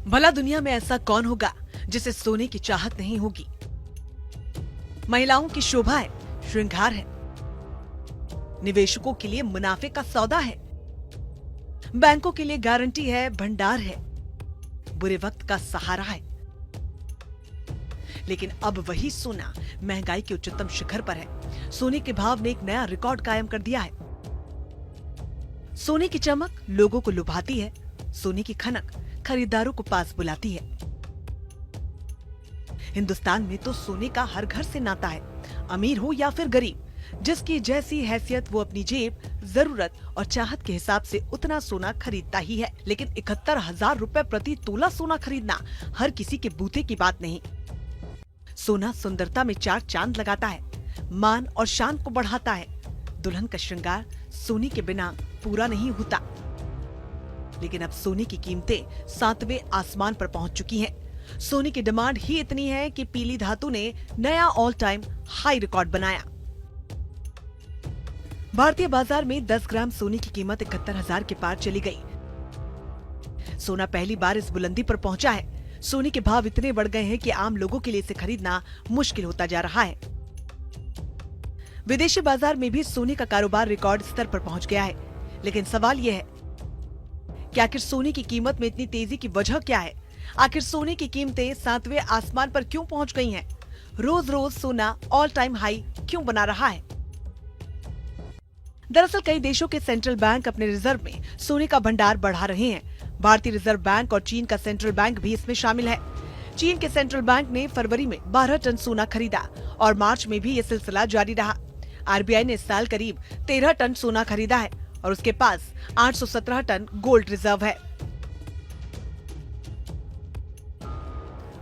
भला दुनिया में ऐसा कौन होगा जिसे सोने की चाहत नहीं होगी। महिलाओं की शोभा है, श्रृंगार है, निवेशकों के लिए मुनाफे का सौदा है, बैंकों के लिए गारंटी है, भंडार है, बुरे वक्त का सहारा है। लेकिन अब वही सोना महंगाई के उच्चतम शिखर पर है। सोने के भाव ने एक नया रिकॉर्ड कायम कर दिया है। सोने की चमक लोगों को लुभाती है, सोने की खनक खरीदारों को पास बुलाती है। हिंदुस्तान में तो सोने का हर घर से नाता है, अमीर हो या फिर गरीब, जिसकी जैसी हैसियत वो अपनी जेब, जरूरत और चाहत के हिसाब से उतना सोना खरीदता ही है। लेकिन 71,000 रुपए प्रति तोला सोना खरीदना हर किसी के बूते की बात नहीं। सोना सुंदरता में 4 चांद लगाता है, मान और शान को बढ़ाता है। दुल्हन का श्रृंगार सोने के बिना पूरा नहीं होता। लेकिन अब सोने की कीमतें 7वें आसमान पर पहुंच चुकी हैं। सोने की डिमांड ही इतनी है कि पीली धातु ने नया ऑल टाइम हाई रिकॉर्ड बनाया। भारतीय बाजार में 10 ग्राम सोने की कीमत 71,000 के पार चली गई। सोना पहली बार इस बुलंदी पर पहुंचा है। सोने के भाव इतने बढ़ गए हैं कि आम लोगों के लिए इसे खरीदना मुश्किल होता जा रहा है। विदेशी बाजार में भी सोने का कारोबार रिकॉर्ड स्तर पर पहुंच गया है। लेकिन सवाल यह है कि आखिर सोने की कीमत में इतनी तेजी की वजह क्या है? आखिर सोने की कीमतें 7वें आसमान पर क्यों पहुंच गई हैं? रोज रोज सोना ऑल टाइम हाई क्यों बना रहा है? दरअसल कई देशों के सेंट्रल बैंक अपने रिजर्व में सोने का भंडार बढ़ा रहे हैं। भारतीय रिजर्व बैंक और चीन का सेंट्रल बैंक भी इसमें शामिल है। चीन के सेंट्रल बैंक ने फरवरी में 12 टन सोना खरीदा और मार्च में भी ये सिलसिला जारी रहा। आरबीआई ने इस साल करीब 13 टन सोना खरीदा है और उसके पास 817 टन गोल्ड रिजर्व है।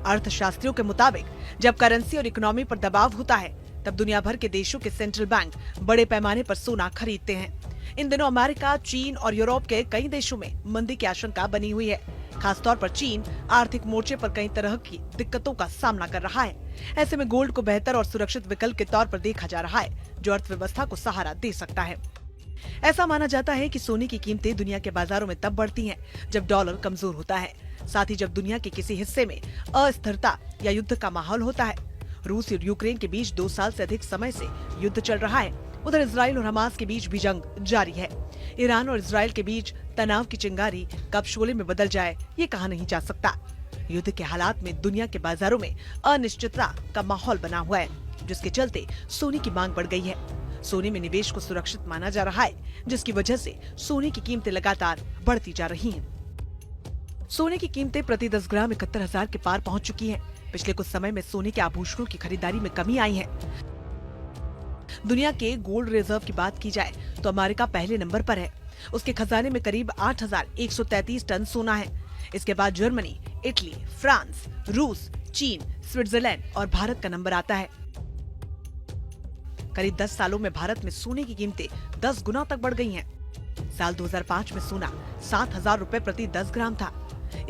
अर्थशास्त्रियों के मुताबिक जब करेंसी और इकोनॉमी पर दबाव होता है, तब दुनिया भर के देशों के सेंट्रल बैंक बड़े पैमाने पर सोना खरीदते हैं। इन दिनों अमेरिका, चीन और यूरोप के कई देशों में मंदी की आशंका बनी हुई है। खासतौर पर चीन आर्थिक मोर्चे पर कई तरह की दिक्कतों का सामना कर रहा है। ऐसे में गोल्ड को बेहतर और सुरक्षित विकल्प के तौर पर देखा जा रहा है, जो अर्थव्यवस्था को सहारा दे सकता है। ऐसा माना जाता है कि सोने की कीमतें दुनिया के बाजारों में तब बढ़ती हैं जब डॉलर कमजोर होता है, साथ ही जब दुनिया के किसी हिस्से में अस्थिरता या युद्ध का माहौल होता है। रूस और यूक्रेन के बीच 2 साल से अधिक समय से युद्ध चल रहा है। उधर इजराइल और हमास के बीच भी जंग जारी है। ईरान और इजराइल के बीच तनाव की चिंगारी कब शोले में बदल जाए, ये कहा नहीं जा सकता। युद्ध के हालात में दुनिया के बाजारों में अनिश्चितता का माहौल बना हुआ है, जिसके चलते सोने की मांग बढ़ गई है। सोने में निवेश को सुरक्षित माना जा रहा है, जिसकी वजह से सोने की कीमतें लगातार बढ़ती जा रही हैं। सोने की कीमतें प्रति 10 ग्राम 71,000 के पार पहुंच चुकी हैं। पिछले कुछ समय में सोने के आभूषणों की खरीदारी में कमी आई है। दुनिया के गोल्ड रिजर्व की बात की जाए तो अमेरिका पहले नंबर पर है। उसके खजाने में करीब 8,133 टन सोना है। इसके बाद जर्मनी, इटली, फ्रांस, रूस, चीन, स्विट्जरलैंड और भारत का नंबर आता है। करीब 10 सालों में भारत में सोने की कीमतें 10 गुना तक बढ़ गई हैं। साल 2005 में सोना 7,000 रुपए प्रति 10 ग्राम था।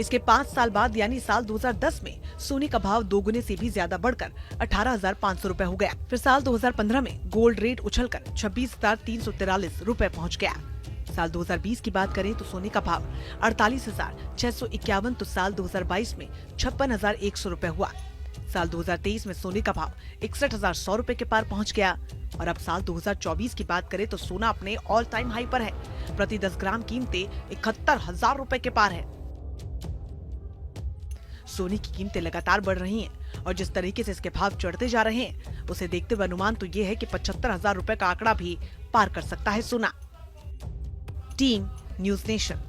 इसके 5 साल बाद यानी साल 2010 में सोने का भाव 2 गुने से भी ज्यादा बढ़कर 18,500 रुपए हो गया। फिर साल 2015 में गोल्ड रेट उछलकर 26,343 रुपए पहुंच गया। साल 2020 की बात करें तो सोने का भाव 48,651 तो साल 2022 में 56,100 रुपए हुआ। साल 2023 में सोने का भाव 61,100 रुपए के पार पहुंच गया और अब साल 2024 की बात करें तो सोना अपने ऑल टाइम हाई पर है। प्रति 10 ग्राम कीमतें 71,000 रुपए के पार है। सोने की कीमतें लगातार बढ़ रही हैं और जिस तरीके से इसके भाव चढ़ते जा रहे हैं, उसे देखते हुए अनुमान तो ये है कि 75,000 रुपए का आंकड़ा भी पार कर सकता है सोना। Team news nation.